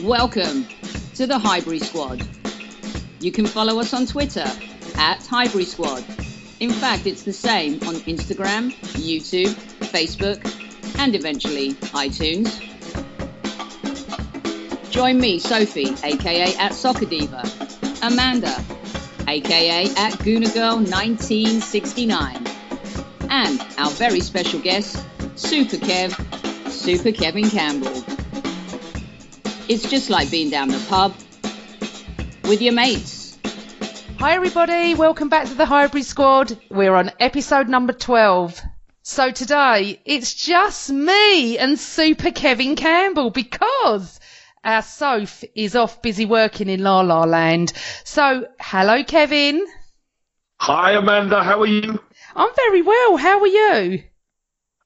Welcome to the Highbury Squad. You can follow us on Twitter at Highbury Squad. In fact, it's the same on Instagram, YouTube, Facebook, and eventually iTunes. Join me, Sophie, aka at Soccer Diva, Amanda, aka at Gooner Girl 1969, and our very special guest, Super Kevin Campbell. It's just like being down the pub with your mates. Hi everybody, welcome back to the Highbury Squad. We're on episode number 12. So today, it's just me and Super Kevin Campbell because our Soph is off busy working in La La Land. So, hello Kevin. Hi Amanda, how are you? I'm very well, how are you?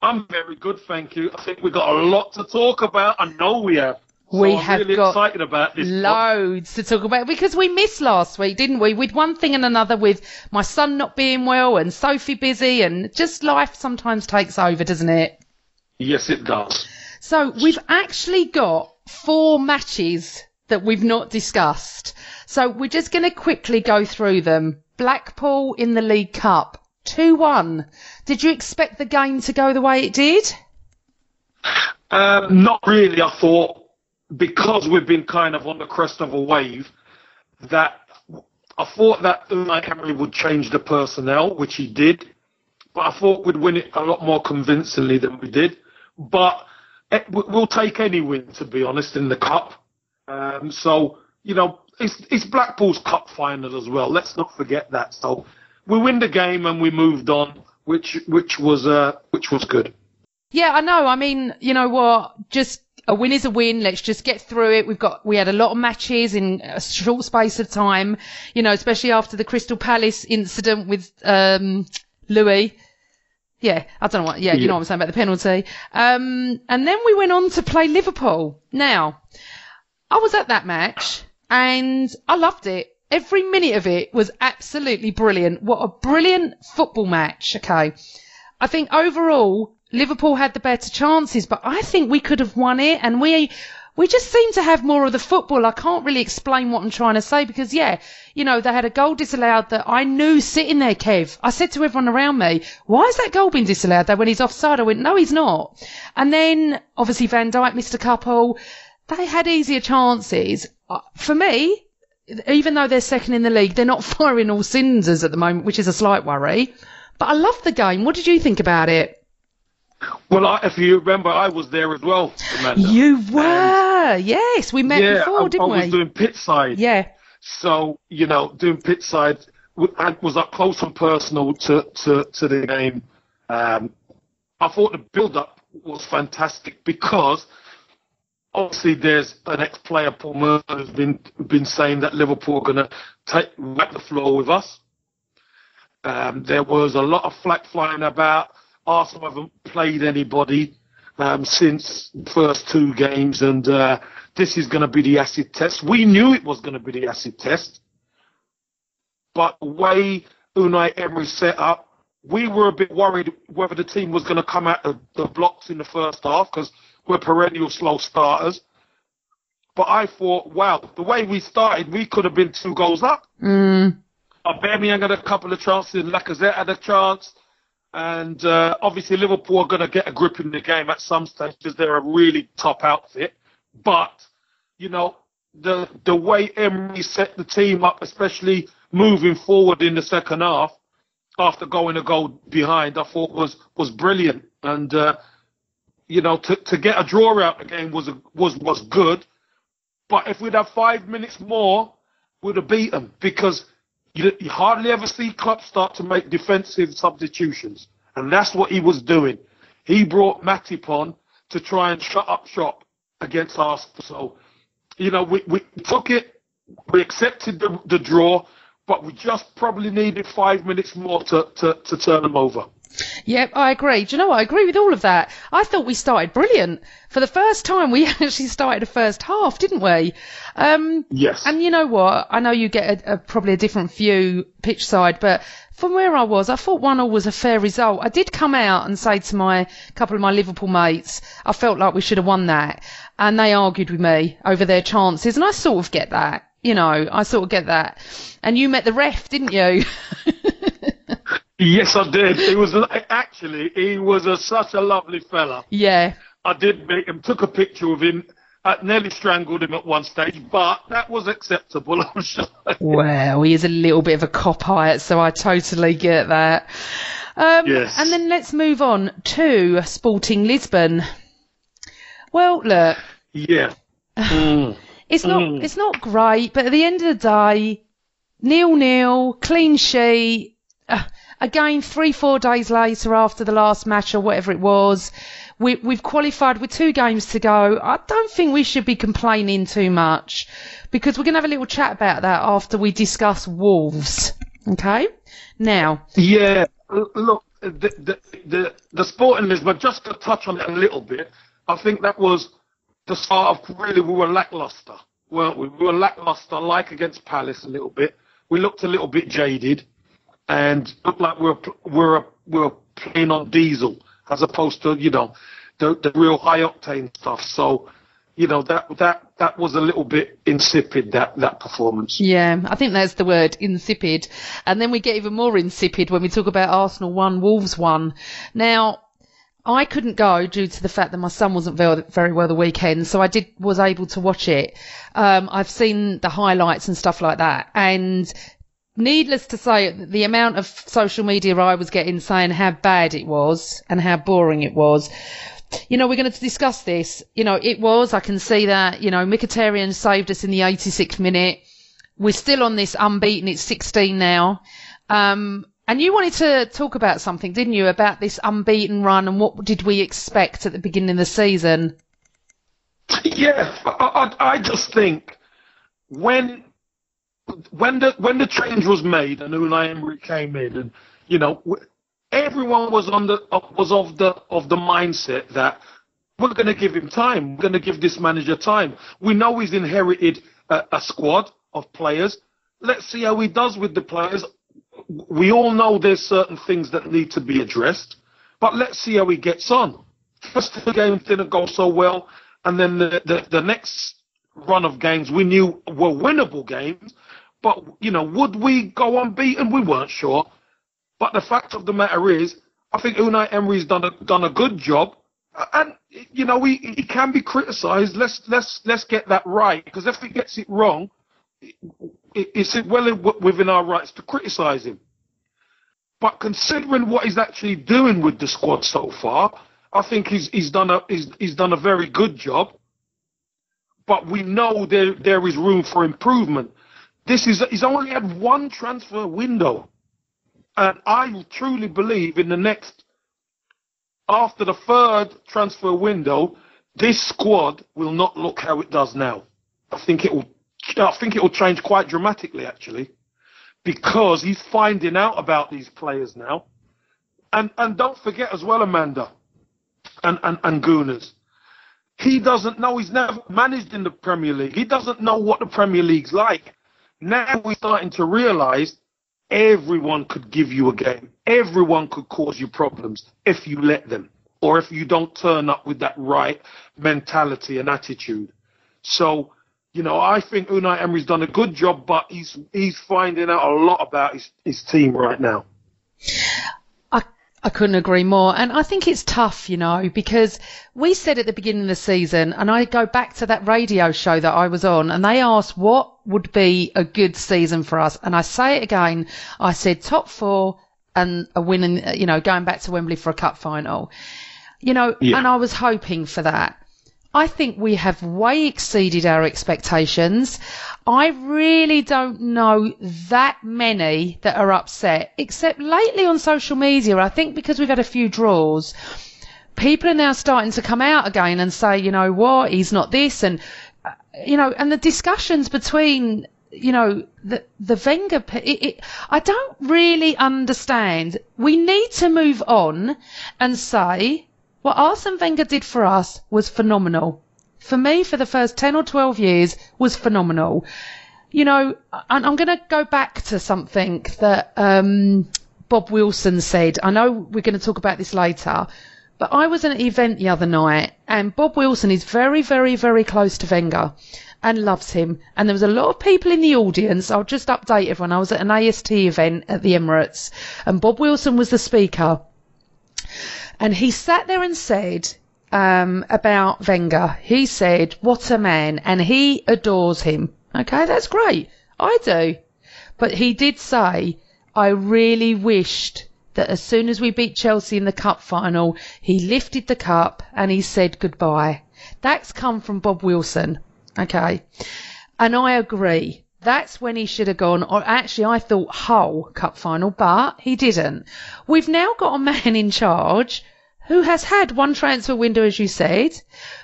I'm very good, thank you. I think we've got a lot to talk about. I know we have. So We I'm have really got excited about this one. loads to talk about because we missed last week, didn't we? With one thing and another, with my son not being well and Sophie busy, and just life sometimes takes over, doesn't it? Yes, it does. So we've actually got 4 matches that we've not discussed. So we're just going to quickly go through them. Blackpool in the League Cup, 2-1. Did you expect the game to go the way it did? Not really. I thought, because we've been kind of on the crest of a wave, that I thought that Highbury would change the personnel, which he did. But I thought we'd win it a lot more convincingly than we did. But we'll take any win, to be honest, in the cup. So, you know, it's Blackpool's cup final as well. Let's not forget that. So we win the game and we moved on, which was good. Yeah, I know. I mean, you know what? Just a win is a win. Let's just get through it. We had a lot of matches in a short space of time, you know, especially after the Crystal Palace incident with Louis. Yeah, I don't know what. Yeah, you know what I'm saying about the penalty. And then we went on to play Liverpool. Now, I was at that match and I loved it. Every minute of it was absolutely brilliant. What a brilliant football match. Okay. I think overall, Liverpool had the better chances, but I think we could have won it, and we just seem to have more of the football. I can't really explain what I'm trying to say because, yeah, you know, they had a goal disallowed that I knew sitting there, Kev. I said to everyone around me, why has that goal been disallowed though when he's offside? I went, no, he's not. And then, obviously, Van Dijk missed a couple. They had easier chances. For me, even though they're second in the league, they're not firing all cylinders at the moment, which is a slight worry. But I loved the game. What did you think about it? Well, if you remember, I was there as well, Amanda. You were, yes. We met before, didn't we? I was doing pit side. Yeah. So, you know, doing pit side, I was up close and personal to the game. I thought the build-up was fantastic because obviously there's an ex-player, Paul Murray, who's been saying that Liverpool are going to wipe the floor with us. There was a lot of flack flying about. Arsenal haven't played anybody since the first 2 games, and this is going to be the acid test. We knew it was going to be the acid test, but the way Unai Emery set up, we were a bit worried whether the team was going to come out of the blocks in the first half because we're perennial slow starters. But I thought, wow, the way we started, we could have been 2 goals up. Aubameyang had a couple of chances, Lacazette had a chance. And obviously Liverpool are going to get a grip in the game at some stage because they're a really top outfit. But, you know, the way Emery set the team up, especially moving forward in the second half, after going a goal behind, I thought was brilliant. And, you know, to get a draw out the game was good. But if we'd have 5 minutes more, we'd have beat them because you hardly ever see Klopp start to make defensive substitutions. And that's what he was doing. He brought Matip on to try and shut up shop against Arsenal. So, you know, we took it, we accepted the draw, but we just probably needed 5 minutes more to turn them over. Yep, I agree. Do you know what? I agree with all of that. I thought we started brilliant. For the first time, we actually started a first half, didn't we? Yes. And you know what? I know you get probably a different view pitch side, but from where I was, I thought 1-1 was a fair result. I did come out and say to a couple of my Liverpool mates, I felt like we should have won that. And they argued with me over their chances. And I sort of get that. I sort of get that. And you met the ref, didn't you? Yes, I did. He was such a lovely fella. Yeah. I did meet him, took a picture of him. I nearly strangled him at one stage, but that was acceptable, I'm sure. Well, he is a little bit of a cop-height, so I totally get that. Yes. And then let's move on to Sporting Lisbon. Well, look. Yeah. It's not great, but at the end of the day, 0-0, clean sheet. Again, 3-4 days later after the last match or whatever it was, we've qualified with 2 games to go. I don't think we should be complaining too much because we're going to have a little chat about that after we discuss Wolves. Okay? Now. Yeah, look, the Sporting Lisbon, just to touch on it a little bit, I think that was the start of really we were lackluster, weren't we? We were lackluster, like against Palace a little bit. We looked a little bit jaded. And looked like we're playing on diesel as opposed to the real high octane stuff. So that was a little bit insipid, that performance. Yeah, I think that's the word, insipid. And then we get even more insipid when we talk about Arsenal 1, Wolves 1. Now, I couldn't go due to the fact that my son wasn't very well the weekend, so I was able to watch it. I've seen the highlights and stuff like that, and needless to say, the amount of social media I was getting saying how bad it was and how boring it was. We're going to discuss this. I can see that, Mkhitaryan saved us in the 86th minute. We're still on this unbeaten. It's 16 now. And you wanted to talk about something, didn't you, about this unbeaten run and what did we expect at the beginning of the season? Yeah, I just think when the change was made and Unai Emery came in, and everyone was of the mindset that we're going to give him time. We're going to give this manager time. We know he's inherited a squad of players. Let's see how he does with the players. We all know there's certain things that need to be addressed, but let's see how he gets on. First 2 games didn't go so well, and then the next run of games we knew were winnable games. But, would we go unbeaten? We weren't sure. But the fact of the matter is, I think Unai Emery's done a good job. And, he can be criticised. Let's get that right. Because if he gets it wrong, it's well within our rights to criticise him. But considering what he's actually doing with the squad so far, I think he's done a very good job. But we know there is room for improvement. He's only had 1 transfer window. And I truly believe after the 3rd transfer window, this squad will not look how it does now. I think it will change quite dramatically, actually, because he's finding out about these players now. And don't forget as well, Amanda and Gooners, he doesn't know. He's never managed in the Premier League. He doesn't know what the Premier League's like. Now we're starting to realise everyone could give you a game. Everyone could cause you problems if you let them, or if you don't turn up with that right mentality and attitude. So, I think Unai Emery's done a good job, but he's finding out a lot about his team right now. I couldn't agree more. And I think it's tough, because we said at the beginning of the season, and I go back to that radio show that I was on, and they asked what would be a good season for us. And I say it again, I said top 4 and a win, and, going back to Wembley for a cup final. And I was hoping for that. I think we have way exceeded our expectations. I really don't know that many that are upset, except lately on social media. I think because we've had a few draws, people are now starting to come out again and say, you know what, he's not this. And, and the discussions between, the Wenger, I don't really understand. We need to move on and say what Arsene Wenger did for us was phenomenal. For me, for the first 10 or 12 years, was phenomenal. And I'm going to go back to something that Bob Wilson said. I know we're going to talk about this later, but I was at an event the other night, and Bob Wilson is very, very, very close to Wenger and loves him. And there was a lot of people in the audience. I'll just update everyone. I was at an AST event at the Emirates, and Bob Wilson was the speaker. And he sat there and said about Wenger, he said, what a man, and he adores him. Okay, that's great. I do. But he did say, I really wished that as soon as we beat Chelsea in the cup final, he lifted the cup and he said goodbye. That's come from Bob Wilson. Okay. And I agree. That's when he should have gone, or actually I thought Hull cup final, but he didn't. We've now got a man in charge who has had one transfer window, as you said,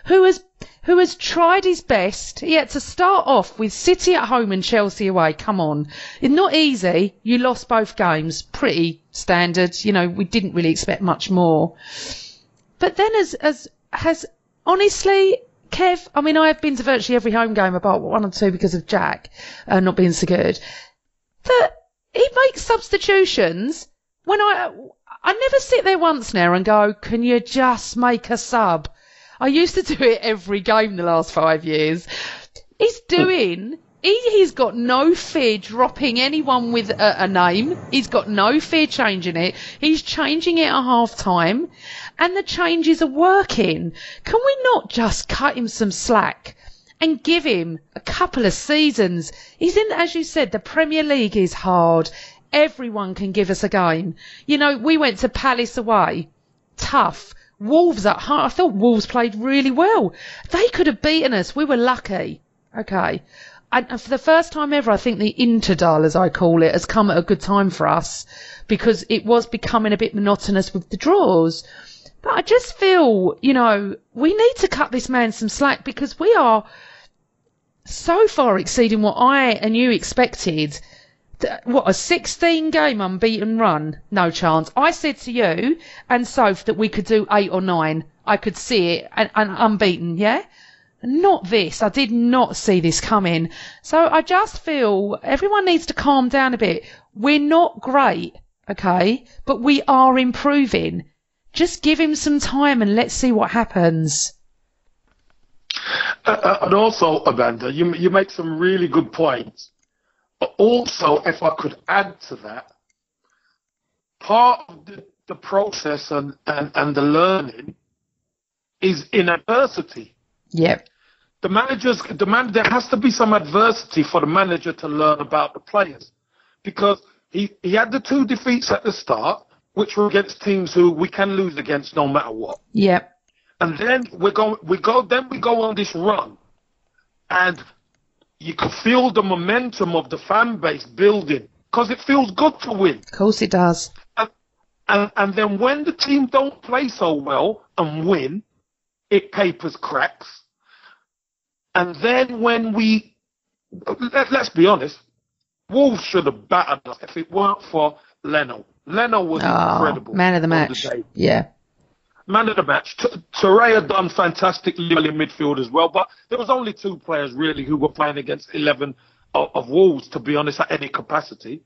who has tried his best. He had to start off with City at home and Chelsea away. Come on. It's not easy. You lost both games. Pretty standard. We didn't really expect much more. But then has honestly, Kev, I mean, I've been to virtually every home game, about one or two because of Jack not being so good, that he makes substitutions when I never sit there once now and go, can you just make a sub? I used to do it every game the last 5 years. He's got no fear dropping anyone with a name. He's got no fear changing it. He's changing it at half time, and the changes are working. Can we not just cut him some slack and give him a couple of seasons? He's in, as you said, the Premier League is hard. Everyone can give us a game. We went to Palace away. Tough. Wolves at home. I thought Wolves played really well. They could have beaten us. We were lucky. Okay. And for the first time ever, I think the Interdal, as I call it, has come at a good time for us, because it was becoming a bit monotonous with the draws. But I just feel, we need to cut this man some slack, because we are so far exceeding what I and you expected. What, a 16-game unbeaten run? No chance. I said to you and Soph that we could do 8 or 9. I could see it, and unbeaten, yeah? Not this. I did not see this coming. So I just feel everyone needs to calm down a bit. We're not great, okay? But we are improving. Just give him some time and let's see what happens. And also, Amanda, you make some really good points. Also, if I could add to that, part of the process and the learning is in adversity. Yep. There has to be some adversity for the manager to learn about the players, because he had the 2 defeats at the start, which were against teams who we can lose against no matter what. Yep. And then we go on this run, and you can feel the momentum of the fan base building, because it feels good to win. Of course it does. And then when the team don't play so well and win, it papers cracks. And then when let's be honest, Wolves should have battered us if it weren't for Leno. Leno was incredible. Man of the match. Yeah. Man of the match. Torreira done fantastically well in midfield as well, but there was only 2 players really who were playing against 11 of Wolves, to be honest, at any capacity.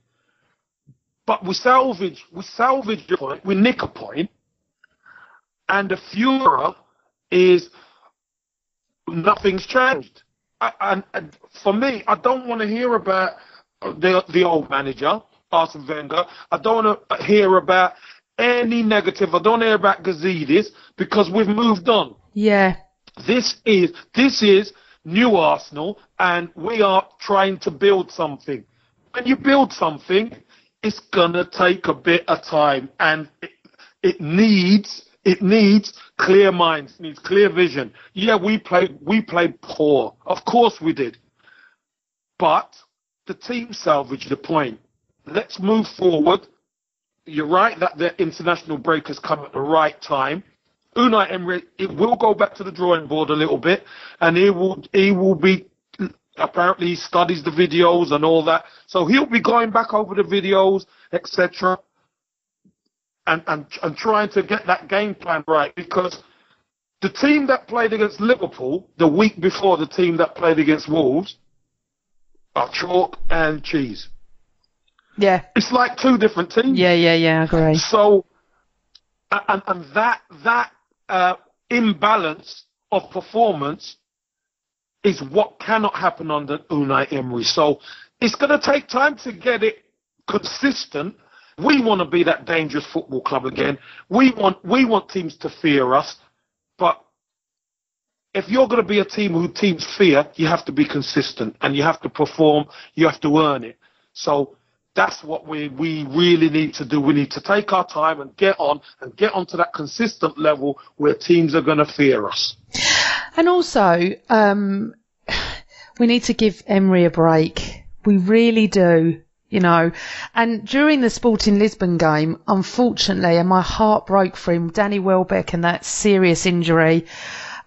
But we salvage a point, we nick a point, and the furor is nothing's changed. And for me, I don't want to hear about the old manager, Arsene Wenger. I don't want to hear about any negative. I don't want to hear about Gazidis, because we've moved on. Yeah. This is new Arsenal, and we are trying to build something. When you build something, it's gonna take a bit of time, and it needs clear minds, it needs clear vision. Yeah, we played poor. Of course we did. But the team salvaged the point. Let's move forward. You're right that the international break has come at the right time. Unai Emery, it will go back to the drawing board a little bit, and he will be apparently he studies the videos and all that. So he'll be going back over the videos, etc., and trying to get that game plan right, because the team that played against Liverpool the week before the team that played against Wolves are chalk and cheese. Yeah. It's like two different teams. Yeah, I agree. So, and that imbalance of performance is what cannot happen under Unai Emery. So it's going to take time to get it consistent. We want to be that dangerous football club again. We want teams to fear us. But if you're going to be a team who teams fear, you have to be consistent and you have to perform. You have to earn it. So that's what we really need to do. We need to take our time and get onto that consistent level where teams are going to fear us. And also, we need to give Emery a break. We really do. You know, and during the Sporting Lisbon game, unfortunately, and my heart broke for him, Danny Welbeck and that serious injury.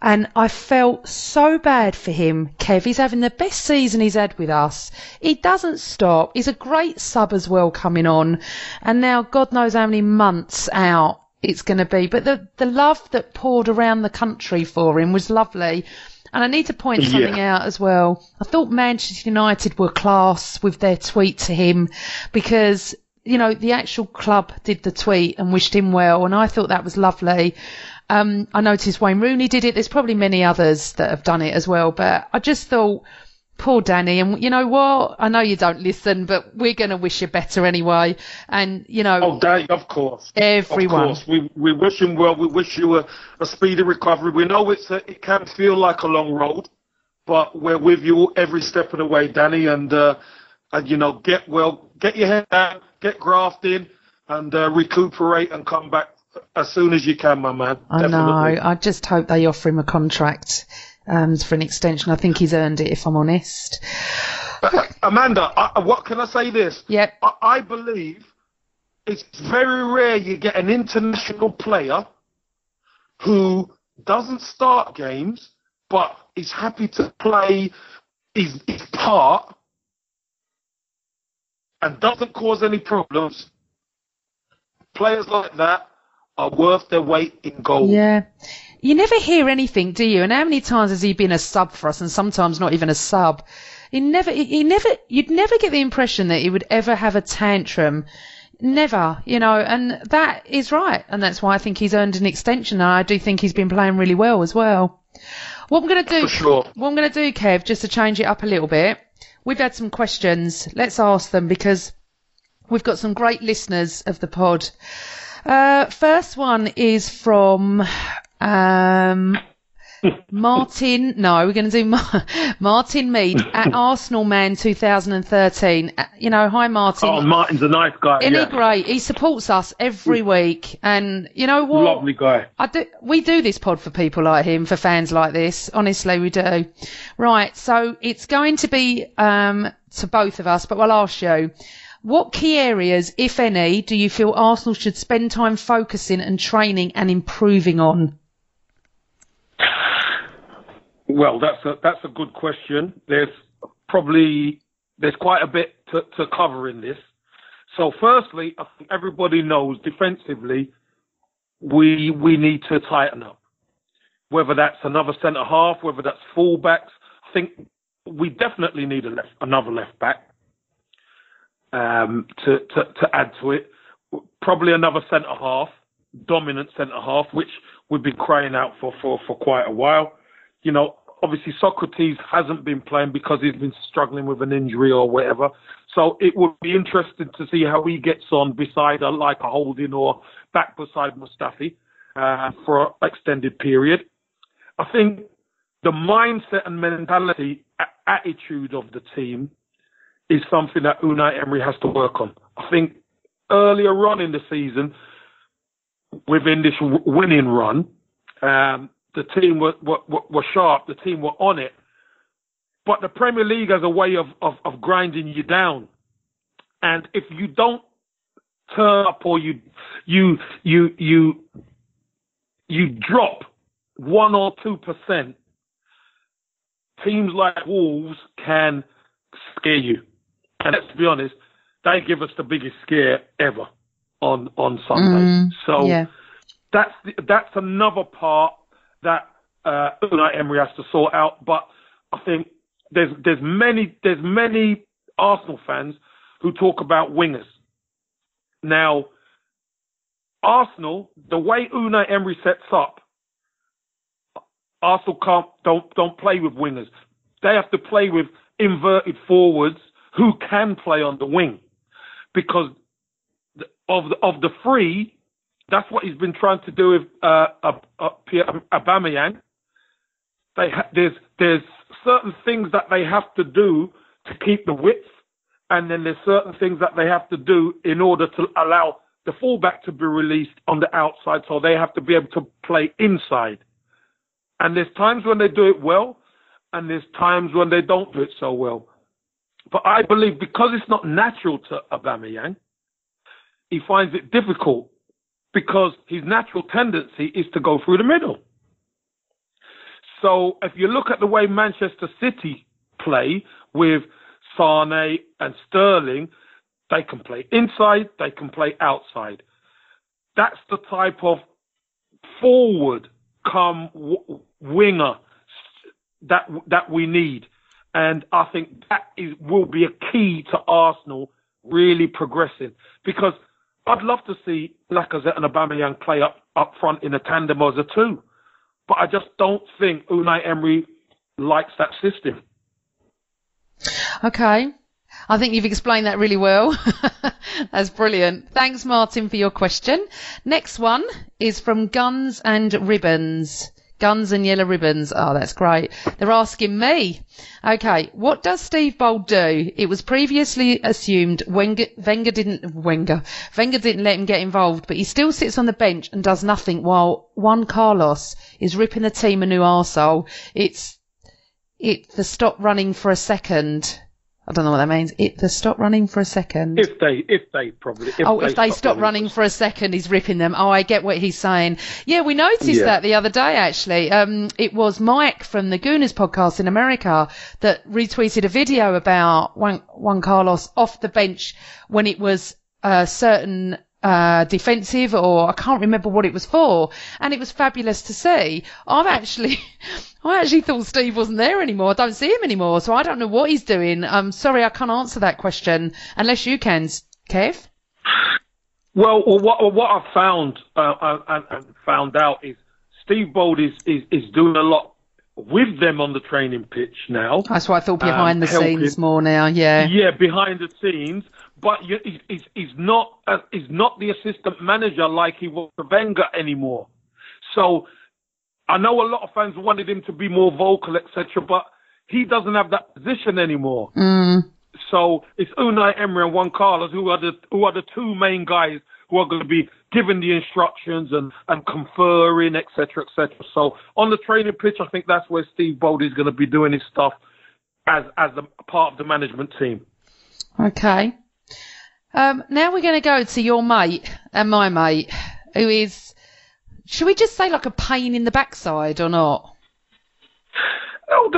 And I felt so bad for him, Kev. He's having the best season he's had with us. He doesn't stop. He's a great sub as well coming on. And now God knows how many months out it's going to be. But the love that poured around the country for him was lovely. And I need to point something out as well. I thought Manchester United were class with their tweet to him because, you know, the actual club did the tweet and wished him well. And I thought that was lovely. I noticed Wayne Rooney did it. There's probably many others that have done it as well. But I just thought, poor Danny. And you know what? I know you don't listen, but we're going to wish you better anyway. And, you know. Oh, Danny, of course. Everyone. Of course. We wish him well. We wish you a speedy recovery. We know it can feel like a long road, but we're with you every step of the way, Danny. And you know, get well, get your head down, get grafted, and recuperate and come back as soon as you can, my man. I know. I just hope they offer him a contract for an extension. I think he's earned it, if I'm honest. Amanda, what can I say this? Yep. I believe it's very rare you get an international player who doesn't start games, but is happy to play his part and doesn't cause any problems. Players like that are worth their weight in gold. Yeah. You never hear anything, do you? And how many times has he been a sub for us, and sometimes not even a sub? You'd never get the impression that he would ever have a tantrum. Never, you know, and that is right. And that's why I think he's earned an extension. And I do think he's been playing really well as well. What I'm going to do, Kev, just to change it up a little bit, we've had some questions. Let's ask them because we've got some great listeners of the pod. First one is from Martin. No, we're going to do Martin Mead at Arsenal Man 2013. You know, hi Martin. Oh, Martin's a nice guy. Isn't he great? He supports us every week, and you know what? Lovely guy. We do this pod for people like him, for fans like this. Honestly, we do. Right, so it's going to be to both of us, but we'll ask you. What key areas, if any, do you feel Arsenal should spend time focusing and training and improving on? Well, that's a good question. There's quite a bit to cover in this. So firstly, I think everybody knows defensively we need to tighten up. Whether that's another centre half, whether that's full-backs, I think we definitely need another left back. To add to it, probably another centre half, dominant centre half, which we've been crying out for quite a while. You know, obviously Socrates hasn't been playing because he's been struggling with an injury or whatever. So it would be interesting to see how he gets on beside a Holding or back beside Mustafi for an extended period. I think the mindset and mentality, attitude of the team is something that Unai Emery has to work on. I think earlier on in the season, within this winning run, the team were sharp, the team were on it. But the Premier League has a way of grinding you down. And if you don't turn up or you drop 1 or 2%, teams like Wolves can scare you. And let's be honest, they give us the biggest scare ever on Sunday. So that's another part that Unai Emery has to sort out. But I think there's many Arsenal fans who talk about wingers. Now, Arsenal, the way Unai Emery sets up, Arsenal don't play with wingers. They have to play with inverted forwards who can play on the wing, because of the three, that's what he's been trying to do with Pierre Aubameyang. There's certain things that they have to do to keep the width, and then there's certain things that they have to do in order to allow the fullback to be released on the outside, so they have to be able to play inside. And there's times when they do it well, and there's times when they don't do it so well. But I believe because it's not natural to Aubameyang, he finds it difficult because his natural tendency is to go through the middle. So if you look at the way Manchester City play with Sane and Sterling, they can play inside, they can play outside. That's the type of forward come winger that we need. And I think that will be a key to Arsenal really progressing. Because I'd love to see Lacazette and Aubameyang play up front in a tandem as a two. But I just don't think Unai Emery likes that system. Okay. I think you've explained that really well. That's brilliant. Thanks, Martin, for your question. Next one is from Guns and Ribbons. Guns and Yellow Ribbons. Oh, that's great. They're asking me. Okay, what does Steve Bold do? It was previously assumed Wenger didn't let him get involved, but he still sits on the bench and does nothing while Juan Carlos is ripping the team a new arsehole. It's the stop running for a second. I don't know what that means. The stop running for a second. If they stop running for a second, he's ripping them. Oh, I get what he's saying. Yeah, we noticed that the other day, actually. It was Mike from the Gooners podcast in America that retweeted a video about Juan Carlos off the bench when it was certain defensive, or I can't remember what it was for, and it was fabulous to see. I actually thought Steve wasn't there anymore. I don't see him anymore, so I don't know what he's doing. I'm sorry, I can't answer that question unless you can, Kev. Well, what I've found out is Steve Bold is doing a lot with them on the training pitch now. That's why I thought behind the scenes more now. Yeah, behind the scenes. But he's not the assistant manager like he was for Wenger anymore. So I know a lot of fans wanted him to be more vocal, etc. But he doesn't have that position anymore. So it's Unai Emery and Juan Carlos who are the two main guys who are going to be giving the instructions and conferring, etc., etc. So on the training pitch, I think that's where Steve Bold is going to be doing his stuff as a part of the management team. Okay. Now we're going to go to your mate and my mate, who is, should we just say like a pain in the backside or not? Oh,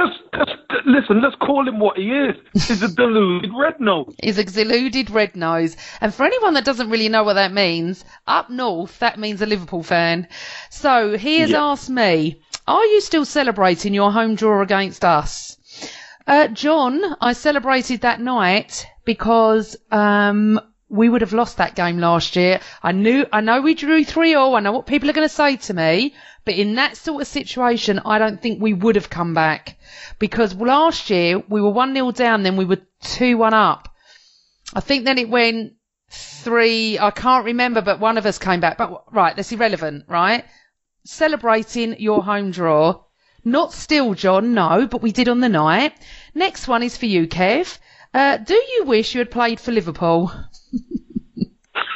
listen, let's call him what he is. He's a deluded red nose. He's a deluded red nose. And for anyone that doesn't really know what that means, up north, that means a Liverpool fan. So he has asked me, are you still celebrating your home draw against us? John, I celebrated that night because we would have lost that game last year. I know we drew 3-3. I know what people are going to say to me, but in that sort of situation, I don't think we would have come back, because last year we were 1-0 down, then we were 2-1 up. I think then it went 3. I can't remember, but one of us came back. But right, that's irrelevant, right? Celebrating your home draw. Not still, John, no, but we did on the night. Next one is for you, Kev. Do you wish you had played for Liverpool?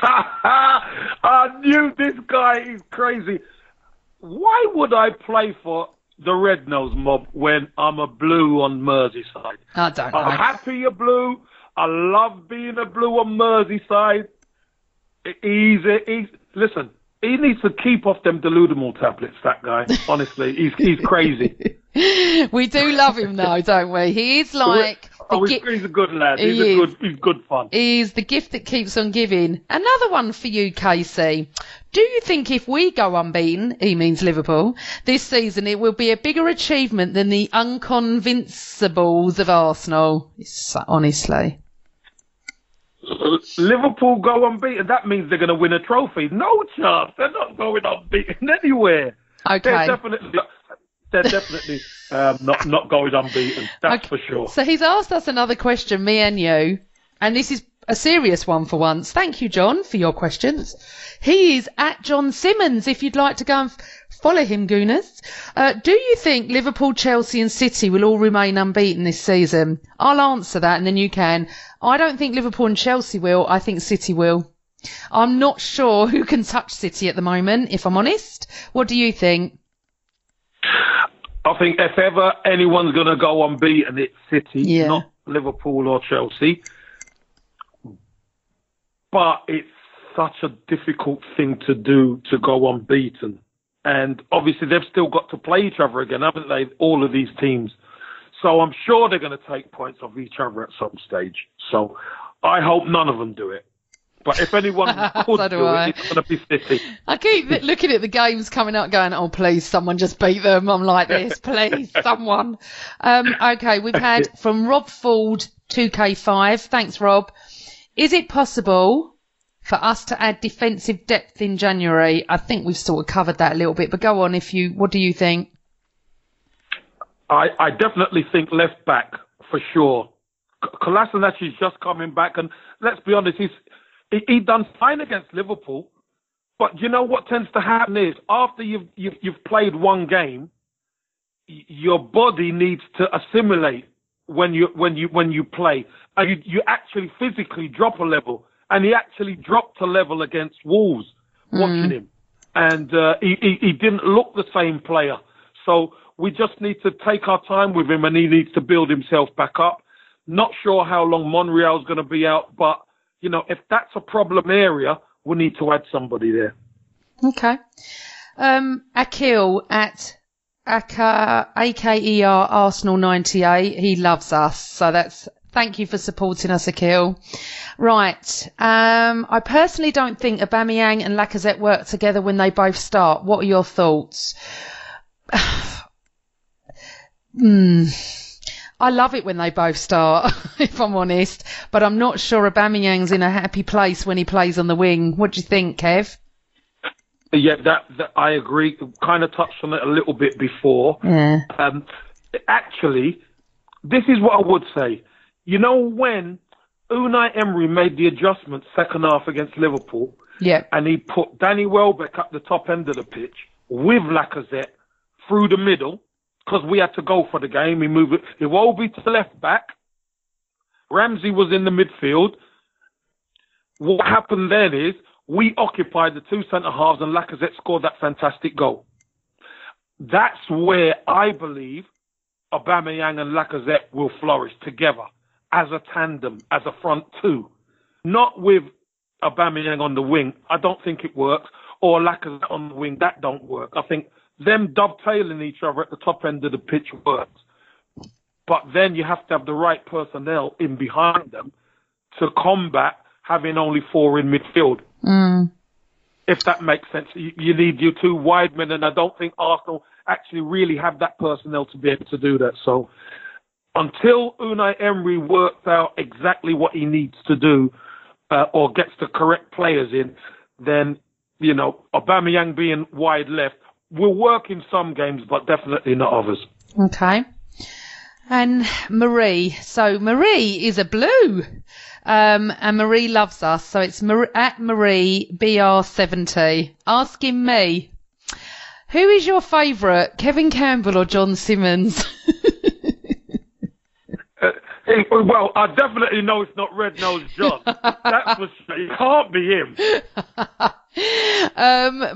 I knew this guy is crazy. Why would I play for the Red Nose Mob when I'm a Blue on Merseyside? I don't know. I'm happy a Blue. I love being a Blue on Merseyside. Listen, he needs to keep off them delusional tablets, that guy. Honestly, he's crazy. We do love him though, don't we? He is like... he's a good lad. He's good fun. He's the gift that keeps on giving. Another one for you, Casey. Do you think if we go unbeaten, he means Liverpool, this season, it will be a bigger achievement than the unconvincibles of Arsenal? Honestly. Liverpool go unbeaten, that means they're going to win a trophy. No chance. They're not going unbeaten anywhere. Okay. They're definitely not going unbeaten. That's for sure. So he's asked us another question, me and you, and this is a serious one for once. Thank you, John, for your questions. He is at John Simmons, if you'd like to go and follow him, Gooners. Do you think Liverpool, Chelsea and City will all remain unbeaten this season? I'll answer that and then you can. I don't think Liverpool and Chelsea will. I think City will. I'm not sure who can touch City at the moment, if I'm honest. What do you think? I think if ever anyone's going to go unbeaten, it's City, not Liverpool or Chelsea. But it's such a difficult thing to do, to go unbeaten. And obviously they've still got to play each other again, haven't they, all of these teams? So I'm sure they're going to take points off each other at some stage. So I hope none of them do it. But if anyone could do it, it's going to be City. I keep looking at the games coming up going, oh, please, someone just beat them. I'm like this, please, someone. Okay, we've had from Rob Ford, 2K5. Thanks, Rob. Is it possible for us to add defensive depth in January? I think we've sort of covered that a little bit, but go on what do you think? I definitely think left back, for sure. Kolasinac is just coming back, and let's be honest, he done fine against Liverpool, but you know what tends to happen is after you've played one game, your body needs to assimilate when you play, and you actually physically drop a level, and he actually dropped a level against Wolves watching him, and he didn't look the same player. So we just need to take our time with him, and he needs to build himself back up. Not sure how long Monreal's going to be out, but you know, if that's a problem area, we need to add somebody there. Okay. Akil at AKER Arsenal 98. He loves us. So thank you for supporting us, Akil. Right. I personally don't think Aubameyang and Lacazette work together when they both start. What are your thoughts? I love it when they both start, if I'm honest, but I'm not sure Aubameyang's in a happy place when he plays on the wing. What do you think, Kev? Yeah, that I agree. Kind of touched on it a little bit before. Yeah. Actually, this is what I would say. You know, when Unai Emery made the adjustment second half against Liverpool, and he put Danny Welbeck at the top end of the pitch with Lacazette through the middle, because we had to go for the game. He moved it. Iwobi to the left back. Ramsey was in the midfield. What happened then is we occupied the two centre-halves and Lacazette scored that fantastic goal. That's where I believe Aubameyang and Lacazette will flourish together as a tandem, as a front two. Not with Aubameyang on the wing. I don't think it works. Or Lacazette on the wing. That don't work. I think them dovetailing each other at the top end of the pitch works. But then you have to have the right personnel in behind them to combat having only four in midfield. If that makes sense. You need your two wide men, and I don't think Arsenal actually really have that personnel to be able to do that. So until Unai Emery works out exactly what he needs to do or gets the correct players in, then, you know, Aubameyang being wide left will work in some games, but definitely not others. Okay. And Marie. So Marie is a blue. And Marie loves us. So it's at Marie BR70 asking me, who is your favourite, Kevin Campbell or John Simmons? Well, I definitely know it's not Red Nose John. That's for sure. It can't be him.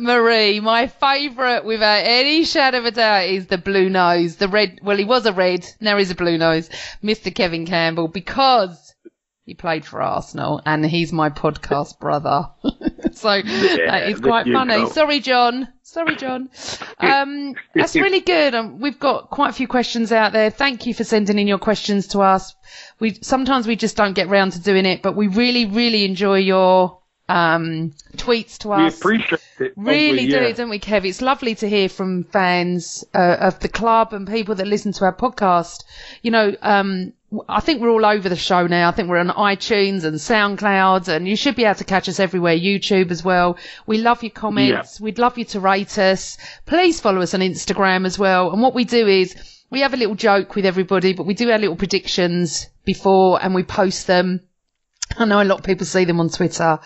Marie, my favourite without any shadow of a doubt is the blue nose. The red, well, he was a red, now he's a blue nose. Mr. Kevin Campbell, because, he played for Arsenal, and he's my podcast brother. So it's quite funny. Go. Sorry, John. That's really good. We've got quite a few questions out there. Thank you for sending in your questions to us. Sometimes we just don't get round to doing it, but we really, really enjoy your tweets to us. We appreciate it. Really do, don't we, Kev? It's lovely to hear from fans of the club and people that listen to our podcast. You know, I think we're all over the show now. I think we're on iTunes and SoundCloud, and you should be able to catch us everywhere, YouTube as well. We love your comments. Yeah. We'd love you to rate us. Please follow us on Instagram as well. And what we do is we have a little joke with everybody, but we do our little predictions before and we post them. I know a lot of people see them on Twitter.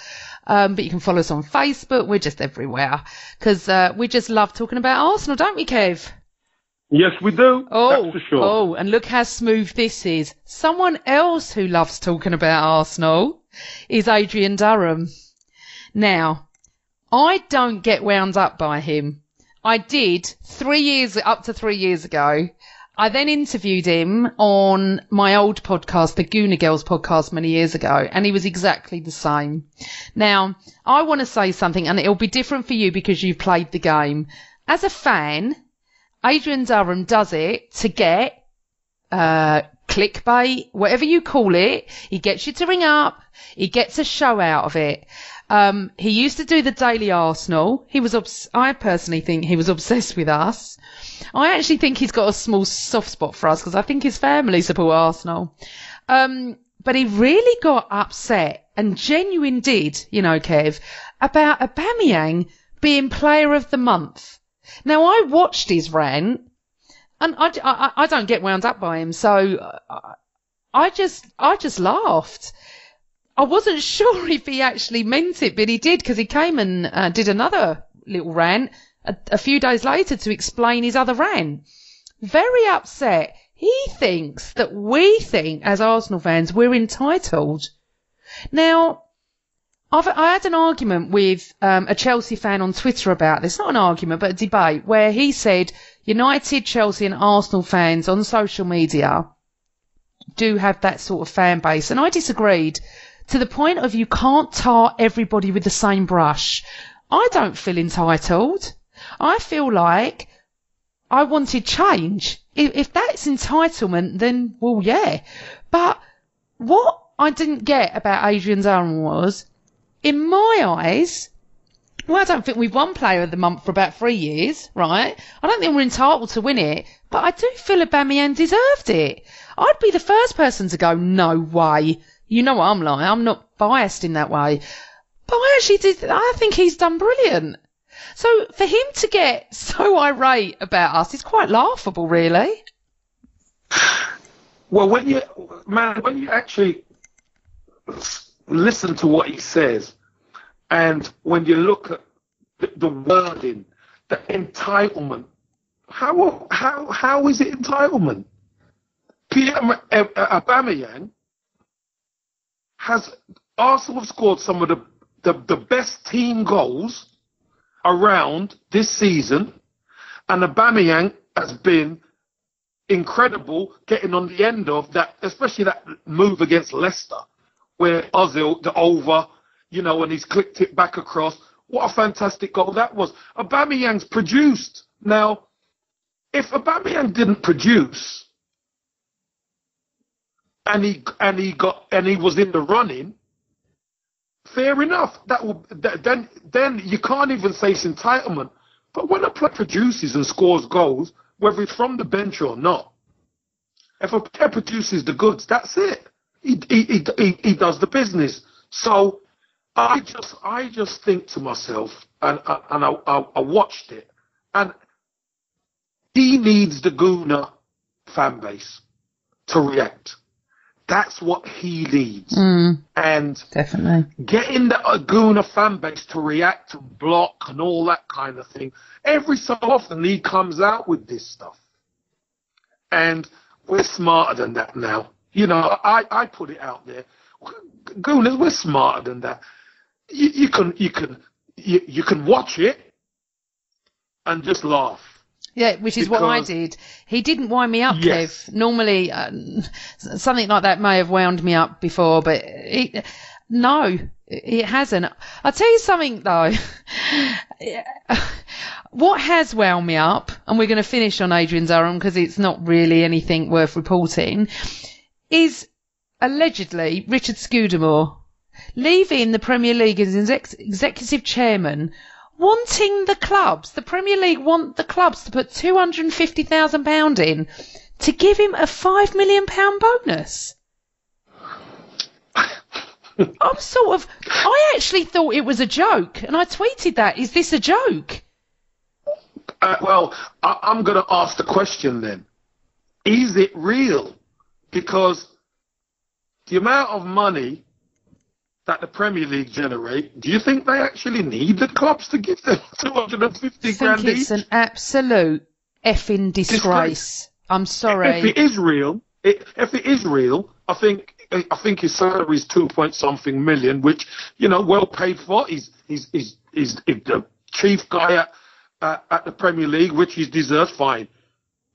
But you can follow us on Facebook. We're just everywhere because we just love talking about Arsenal, don't we, Kev? Yes, we do. That's for sure. Oh, and look how smooth this is. Someone else who loves talking about Arsenal is Adrian Durham. Now, I don't get wound up by him. I did up to 3 years ago. I then interviewed him on my old podcast, the Gooner Girls podcast, many years ago, and he was exactly the same. Now, I want to say something, and it'll be different for you because you've played the game. As a fan, Adrian Durham does it to get clickbait, whatever you call it. He gets you to ring up. He gets a show out of it. He used to do the Daily Arsenal. I personally think he was obsessed with us. I actually think he's got a small soft spot for us because I think his family support Arsenal. But he really got upset and genuine did, you know, Kev, about Aubameyang being player of the month. Now, I watched his rant and I don't get wound up by him. So I just laughed. I wasn't sure if he actually meant it, but he did because he came and did another little rant a few days later to explain his other rant. Very upset. He thinks that we think, as Arsenal fans, we're entitled. Now, I had an argument with a Chelsea fan on Twitter about this. Not an argument, but a debate where he said United, Chelsea and Arsenal fans on social media do have that sort of fan base. And I disagreed to the point of you can't tar everybody with the same brush. I don't feel entitled. I feel like I wanted change. If that's entitlement, then, well, yeah. But what I didn't get about Adrian Durham was, in my eyes, well, I don't think we've won Player of the Month for about 3 years, right? I don't think we're entitled to win it, but I do feel Aubameyang deserved it. I'd be the first person to go, no way. You know what I'm like. I'm not biased in that way. But I think he's done brilliant. So for him to get so irate about us is quite laughable, really. Well, when you actually listen to what he says, and when you look at the wording, the entitlement, how is it entitlement? Pierre Aubameyang Arsenal have scored some of the best team goals around this season, and Aubameyang has been incredible getting on the end of that, especially that move against Leicester, where Ozil, the over, you know, and he's clicked it back across. What a fantastic goal that was. Aubameyang's produced. Now, if Aubameyang didn't produce, and he was in the running, fair enough. Then you can't even say it's entitlement. But when a player produces and scores goals, whether it's from the bench or not, if a player produces the goods, that's it. He does the business. So I just think to myself, and I watched it, and he needs the Gooner fan base to react. That's what he needs. And definitely getting the Gooner fan base to react and block and all that kind of thing. Every so often he comes out with this stuff. And we're smarter than that now. You know, I put it out there. Gooners, we're smarter than that. You can watch it and just laugh. Yeah, which is what I Because- did. He didn't wind me up, Yes. Kev. Normally, something like that may have wound me up before, but no, it hasn't. I'll tell you something, though. What has wound me up, and we're going to finish on Adrian Durham because it's not really anything worth reporting, is allegedly Richard Scudamore leaving the Premier League as executive chairman, wanting the Premier League want the clubs to put £250,000 in to give him a £5 million bonus. I actually thought it was a joke, and I tweeted that. Is this a joke? I'm going to ask the question then. Is it real? Because the amount of money that the Premier League generate, do you think they actually need the clubs to give them 250 grand I think it's each? an absolute effing disgrace. I'm sorry. If it is real, I think his salary is 2-point-something million, which, well paid for. He's the chief guy at the Premier League, which he deserves, fine.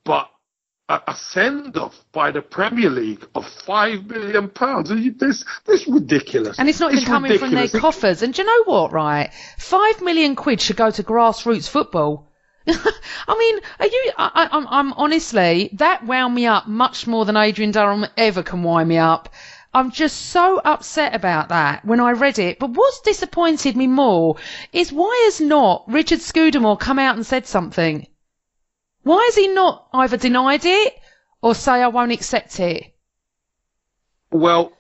But a send-off by the Premier League of £5 million, this is ridiculous. And it's not even coming from their coffers. And do you know what, right? £5 million should go to grassroots football. I mean, I'm honestly, that wound me up much more than Adrian Durham ever can wind me up. I'm just so upset about that when I read it. But what's disappointed me more is why has not Richard Scudamore come out and said something? Why has he not either denied it or say I won't accept it? Well,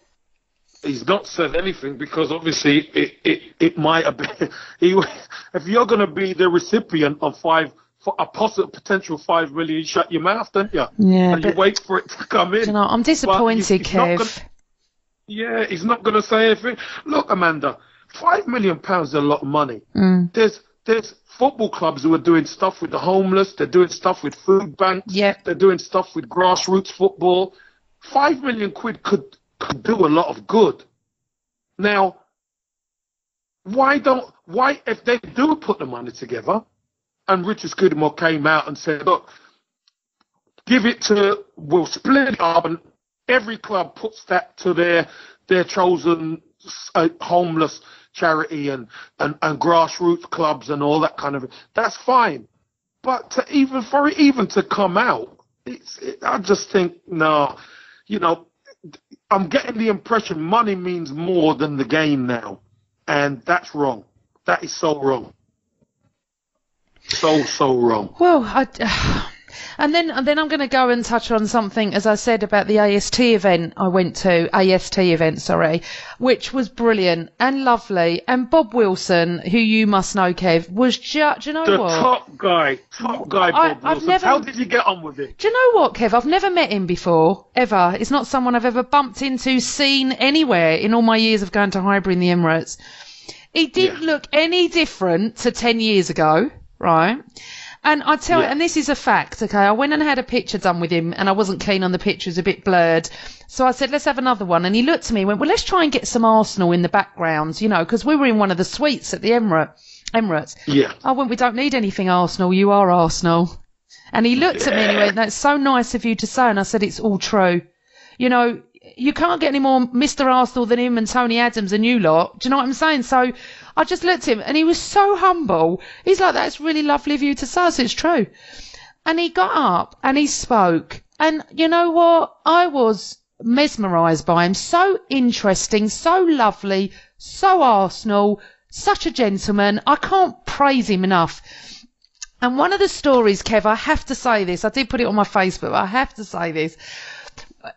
he's not said anything because obviously it might have been. If you're going to be the recipient of a potential 5 million, you shut your mouth, don't you? Yeah, and you wait for it to come in. I'm disappointed, Kev. He's not going to say anything. Look, Amanda, £5 million is a lot of money. There's football clubs who are doing stuff with the homeless. They're doing stuff with food banks. Yep. They're doing stuff with grassroots football. £5 million could do a lot of good. Now, why if they do put the money together, and Richard Scudamore came out and said, look, we'll split it up, and every club puts that to their chosen homeless charity and grassroots clubs and all that kind of, that's fine. But for it to come out, I just think, no, I'm getting the impression money means more than the game now. And that's wrong. That is so wrong. So wrong. Well, and then I'm going to go and touch on something, as I said, about the AST event I went to, which was brilliant and lovely. And Bob Wilson, who you must know, Kev, was do you know the what? top guy, Bob Wilson. How did you get on with it? Do you know what, Kev? I've never met him before, ever. It's not someone I've ever bumped into, seen anywhere in all my years of going to Highbury in the Emirates. He didn't look any different to 10 years ago, right? And I tell you, and this is a fact, okay, I went and had a picture done with him, and I wasn't keen on the picture, it was a bit blurred. So I said, let's have another one. And he looked at me and went, well, let's try and get some Arsenal in the background, because we were in one of the suites at the Emirates. Yeah. I went, we don't need anything Arsenal, you are Arsenal. And he looked at me and he went, that's so nice of you to say. And I said, it's all true. You can't get any more Mr. Arsenal than him and Tony Adams and you lot. Do you know what I'm saying? So I just looked at him and he was so humble. He's like, that's really lovely of you to say. So it's true. And he got up and he spoke. And you know what? I was mesmerised by him. So interesting, so lovely, so Arsenal, such a gentleman. I can't praise him enough. And one of the stories, Kev, I have to say this. I did put it on my Facebook, but I have to say this.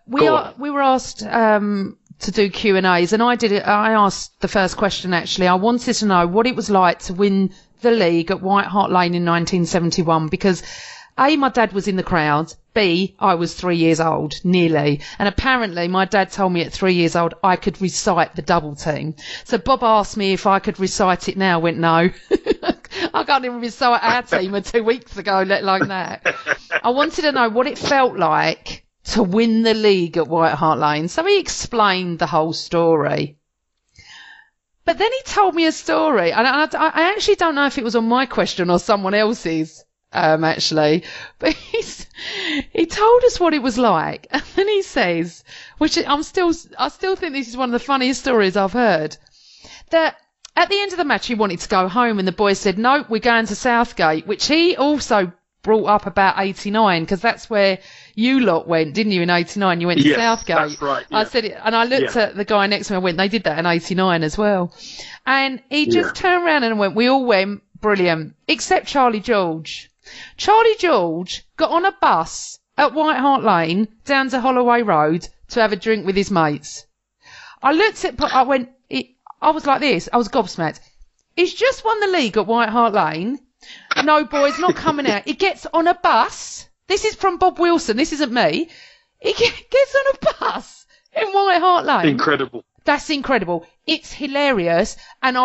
We were asked to do Q&As, and I did it. I asked the first question, actually. I wanted to know what it was like to win the league at White Hart Lane in 1971, because A, my dad was in the crowd, B, I was 3 years old, nearly, and apparently my dad told me at 3 years old I could recite the double team. So Bob asked me if I could recite it now. I went, no. I can't even recite our team of 2 weeks ago, let alone that. I wanted to know what it felt like to win the league at White Hart Lane. So he explained the whole story. But then he told me a story, and I actually don't know if it was on my question or someone else's. actually. But he told us what it was like. And then he says, which I still think this is one of the funniest stories I've heard, that at the end of the match he wanted to go home and the boys said, no, we're going to Southgate, which he also brought up about 89, because that's where you lot went, didn't you, in 89? You went to Southgate. That's right. Yeah. I said it, and I looked at the guy next to me and went, they did that in 89 as well. And he just turned around and went, we all went, brilliant, except Charlie George. Charlie George got on a bus at White Hart Lane down to Holloway Road to have a drink with his mates. I looked at, I went, I was like this, I was gobsmacked. He's just won the league at White Hart Lane. No, boys, not coming out. He gets on a bus. This is from Bob Wilson. This isn't me. He gets on a bus in White Hart Lane. Incredible. That's incredible. It's hilarious, and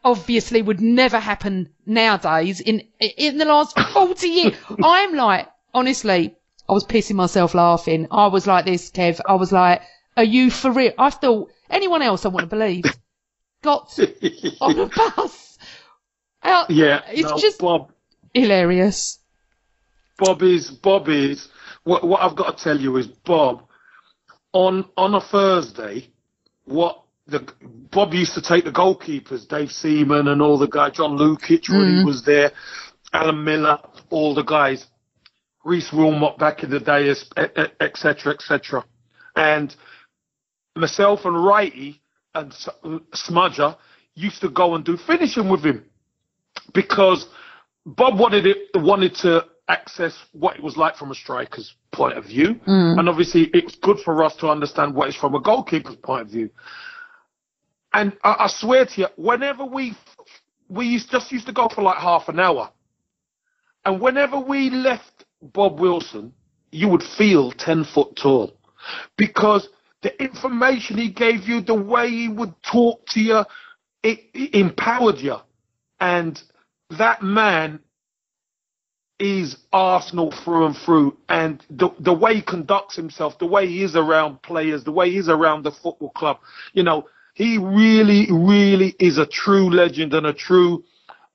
obviously would never happen nowadays. In the last 40 years, I'm like, honestly, I was pissing myself laughing. I was like this, Kev. I was like, are you for real? I thought anyone else I want to believe got on a bus. It's just Bob, hilarious. Bob is what I've got to tell you is Bob on a Thursday. Bob used to take the goalkeepers, Dave Seaman and all the guys, John Lukic when he was there, Alan Miller, all the guys, Reece Wilmot back in the day, etc., etc. And myself and Righty and Smudger used to go and do finishing with him, because Bob wanted to access what it was like from a striker's point of view, and obviously it's good for us to understand what it's from a goalkeeper's point of view. And I swear to you, whenever we used to go for like half an hour, and whenever we left Bob Wilson, you would feel 10 foot tall, because the information he gave you, the way he would talk to you, it empowered you. And that man is Arsenal through and through. And the way he conducts himself, the way he is around players, the way he is around the football club, he really, really is a true legend and a true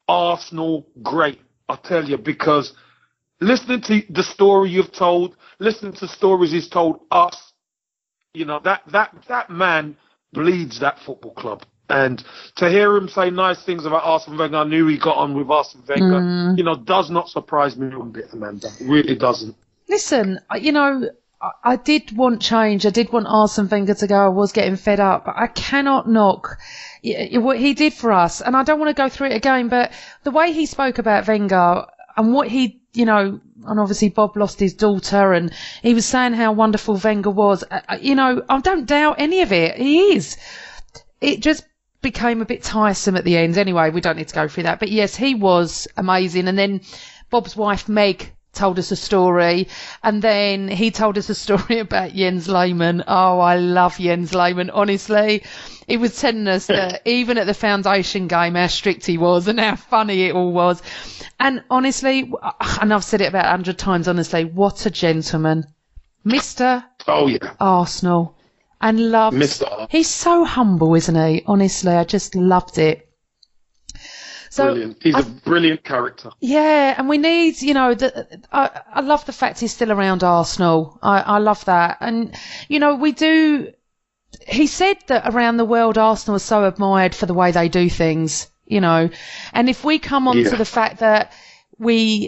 Arsenal great, I tell you, because listening to the story you've told, listening to stories he's told us, that man bleeds that football club. And to hear him say nice things about Arsene Wenger, I knew he got on with Arsene Wenger, does not surprise me one bit, Amanda. It really doesn't. Listen, I did want change. I did want Arsene Wenger to go. I was getting fed up. But I cannot knock what he did for us. And I don't want to go through it again, but the way he spoke about Wenger and what he, and obviously Bob lost his daughter and he was saying how wonderful Wenger was. I don't doubt any of it. He is. It just became a bit tiresome at the end. Anyway, we don't need to go through that. But yes, he was amazing. And then Bob's wife, Meg, told us a story, and then he told us a story about Jens Lehmann. Oh, I love Jens Lehmann, honestly. He was telling us that even at the foundation game, how strict he was and how funny it all was. And honestly, and I've said it about 100 times, honestly, what a gentleman. Mr. Arsenal. And loved. Mr. He's so humble, isn't he? Honestly, I just loved it. So brilliant. He's a brilliant character. Yeah, and we need, I love the fact he's still around Arsenal. I love that. And, we do, he said that around the world, Arsenal is so admired for the way they do things, and if we come on to the fact that the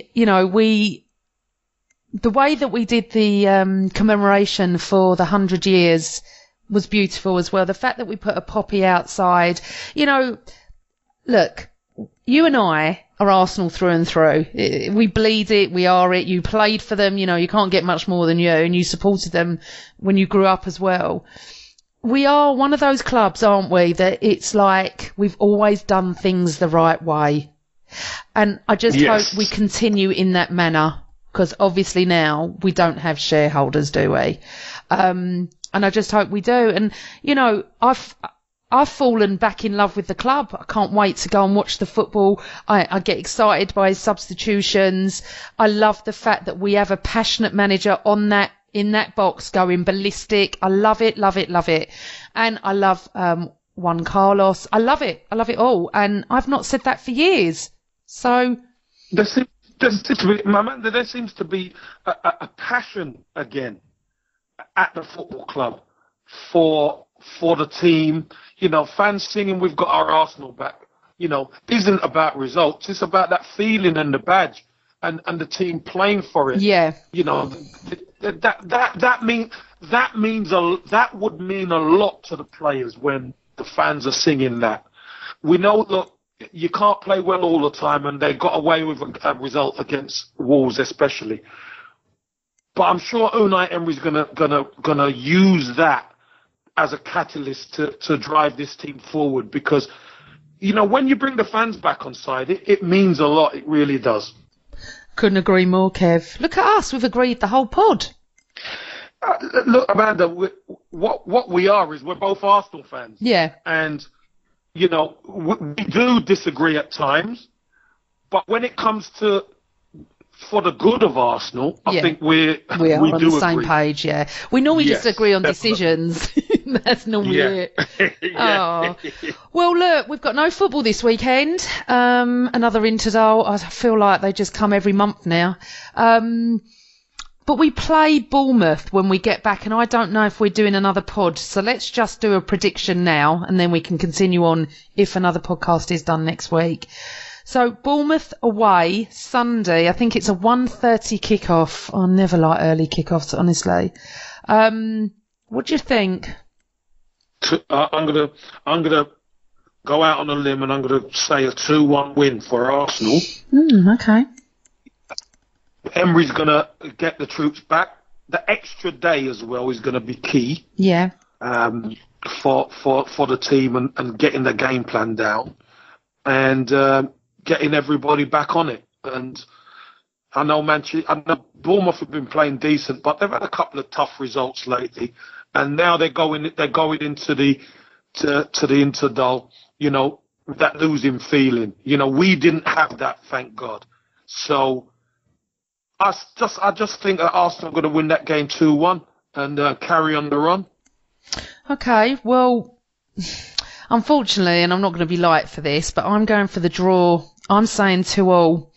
way that we did the commemoration for the 100 years was beautiful as well. The fact that we put a poppy outside, look, you and I are Arsenal through and through. We bleed it. We are it. You played for them. You can't get much more than you, and you supported them when you grew up as well. We are one of those clubs, aren't we, that it's like we've always done things the right way. And I just hope we continue in that manner, because obviously now we don't have shareholders, do we? And I just hope we do. And, I've fallen back in love with the club. I can't wait to go and watch the football. I get excited by his substitutions. I love the fact that we have a passionate manager in that box going ballistic. I love it, love it, love it. And I love Juan Carlos. I love it. I love it all. And I've not said that for years. So the there seems to be a passion again at the football club for the team. You know, fans singing "We've got our Arsenal back." You know, isn't about results. It's about that feeling and the badge and the team playing for it. Yeah. You know, that would mean a lot to the players when the fans are singing that. We know, look, you can't play well all the time, and they got away with a result against Wolves, especially. But I'm sure Unai Emery's gonna use that as a catalyst to drive this team forward, because, you know, when you bring the fans back on side, it means a lot. It really does. Couldn't agree more, Kev. Look at us. We've agreed the whole pod. Look, Amanda, what we are is we're both Arsenal fans. Yeah. And, you know, we do disagree at times, but when it comes to for the good of Arsenal, I think we are on the same page. Yeah, we normally just agree on decisions. That's normally it. Oh. Well, look, we've got no football this weekend. Another Interdal. I feel like they just come every month now. But we play Bournemouth when we get back, and I don't know if we're doing another pod. So let's just do a prediction now, and then we can continue on if another podcast is done next week. So Bournemouth away Sunday. I think it's a 1:30 kickoff. I never like early kickoffs, honestly. What do you think? I'm gonna go out on a limb, and I'm gonna say a 2-1 win for Arsenal. Okay. Emery's gonna get the troops back. The extra day as well is gonna be key. Yeah. For the team and getting the game plan down, and getting everybody back on it. And I know Bournemouth have been playing decent, but they've had a couple of tough results lately, and now they're going into the Interdal, you know, that losing feeling. You know, we didn't have that, thank God. So I just think that Arsenal are going to win that game 2-1 and carry on the run. Okay, well, unfortunately, and I'm not going to be light for this, but I'm going for the draw. I'm saying 2-2.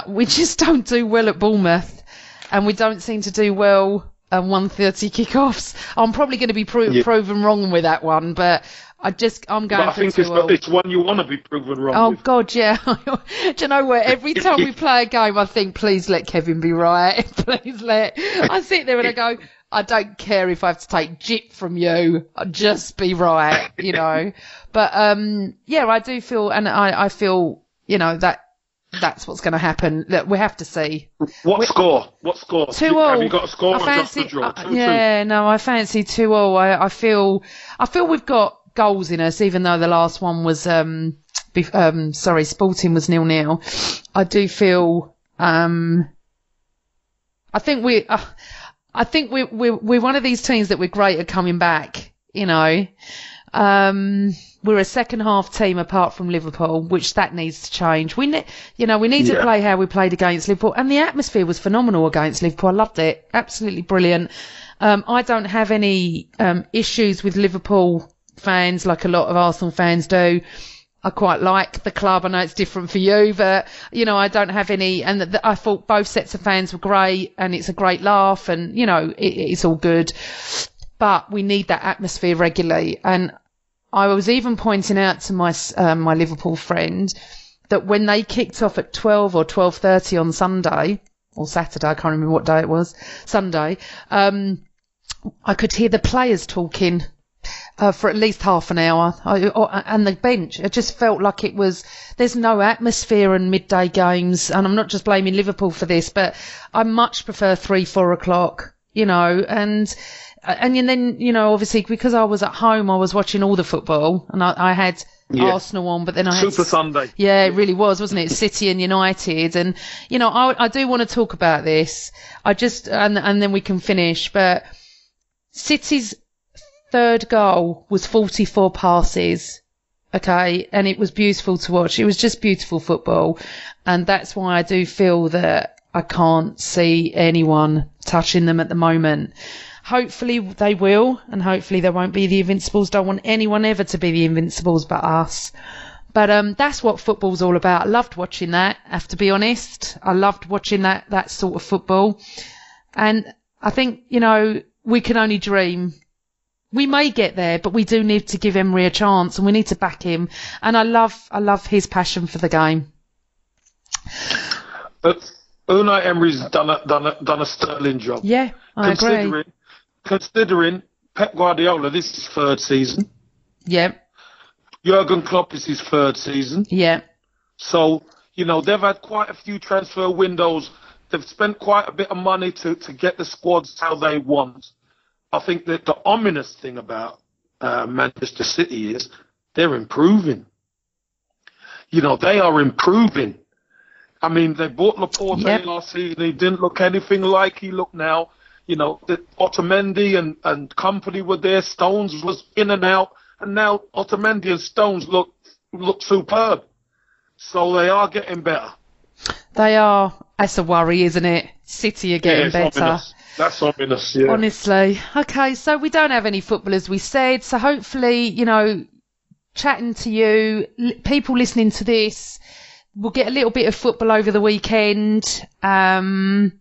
We just don't do well at Bournemouth, and we don't seem to do well at 1:30 kickoffs. I'm probably going to be proven wrong with that one, but I'm going for 2-2. I think it's one you want to be proven wrong with. Oh, God, yeah. Do you know what? Every time we play a game, I think, please let Kevin be right. I sit there and I go, I don't care if I have to take jip from you. I'll just be right, you know. But, I do feel, and I feel, you know, that's what's going to happen. Look, we have to see. What score? 2-2. Have you got a score or just a draw? 2-2. No, I fancy 2-2. I feel we've got goals in us, even though the last one was, Sporting was 0-0. I do feel, I think we're one of these teams that we're great at coming back, you know. We're a second half team apart from Liverpool, which that needs to change. We need to play how we played against Liverpool, and the atmosphere was phenomenal against Liverpool. I loved it. Absolutely brilliant. I don't have any issues with Liverpool fans like a lot of Arsenal fans do. I quite like the club. I know it's different for you, but, you know, I don't have any, and I thought both sets of fans were great, and it's a great laugh, and, you know, it's all good. But we need that atmosphere regularly. And I was even pointing out to my Liverpool friend that when they kicked off at 12 or 12:30 on Sunday, or Saturday, I can't remember what day it was, Sunday, I could hear the players talking for at least half an hour, and the bench. It just felt like there's no atmosphere in midday games, and I'm not just blaming Liverpool for this, but I much prefer 3-4 o'clock, you know, and then, you know, obviously because I was at home, I was watching all the football, and I had Arsenal on, but then I had Super Sunday. Yeah, it really was, wasn't it? City and United, and, you know, I do want to talk about this. And then we can finish, but City's third goal was 44 passes, okay, and it was beautiful to watch. It was just beautiful football, and that's why I do feel that I can't see anyone touching them at the moment. Hopefully they will, and hopefully there won't be the Invincibles. Don't want anyone ever to be the Invincibles but us. But that's what football's all about. I loved watching that, I have to be honest. I loved watching that sort of football. And I think, you know, we can only dream. We may get there, but we do need to give Emery a chance, and we need to back him. And I love his passion for the game. But Unai Emery's done a sterling job. Yeah, I agree. Considering Pep Guardiola, this is his third season. Yeah. Jurgen Klopp is his third season. Yeah. So, you know, they've had quite a few transfer windows. They've spent quite a bit of money to get the squads how they want. I think that the ominous thing about Manchester City is they're improving. You know, they are improving. I mean, they bought Laporte last season. He didn't look anything like he looked now. You know, Otamendi and company were there. Stones was in and out. And now Otamendi and Stones look superb. So they are getting better. They are. That's a worry, isn't it? City are getting better. Ominous. That's ominous, yeah. Honestly. Okay, so we don't have any footballers, we said. So hopefully, you know, chatting to you, people listening to this, we'll get a little bit of football over the weekend. And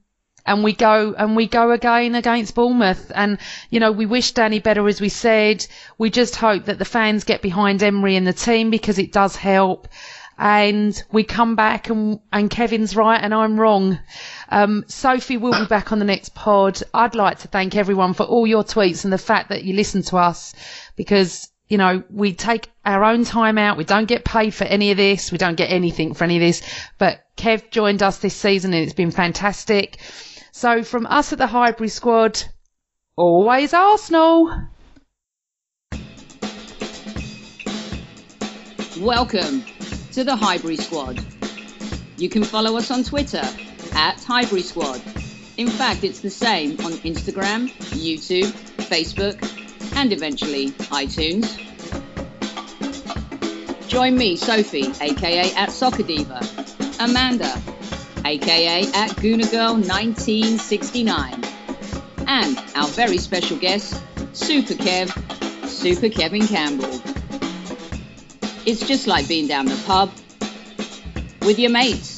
we go again against Bournemouth. And, you know, we wish Danny better, as we said. We just hope that the fans get behind Emery and the team, because it does help. And we come back and Kevin's right and I'm wrong. Sophie will be back on the next pod. I'd like to thank everyone for all your tweets and the fact that you listen to us, because, you know, we take our own time out. We don't get paid for any of this. We don't get anything for any of this. But Kev joined us this season and it's been fantastic. So from us at the Highbury squad, always Arsenal. Welcome to the Highbury squad. You can follow us on Twitter at Highbury squad. In fact, it's the same on Instagram, YouTube, Facebook, and eventually iTunes. Join me, Sophie, aka at Soccer Diva, Amanda, aka at GoonerGirl1969, and our very special guest, Super Kevin Campbell. It's just like being down the pub with your mates.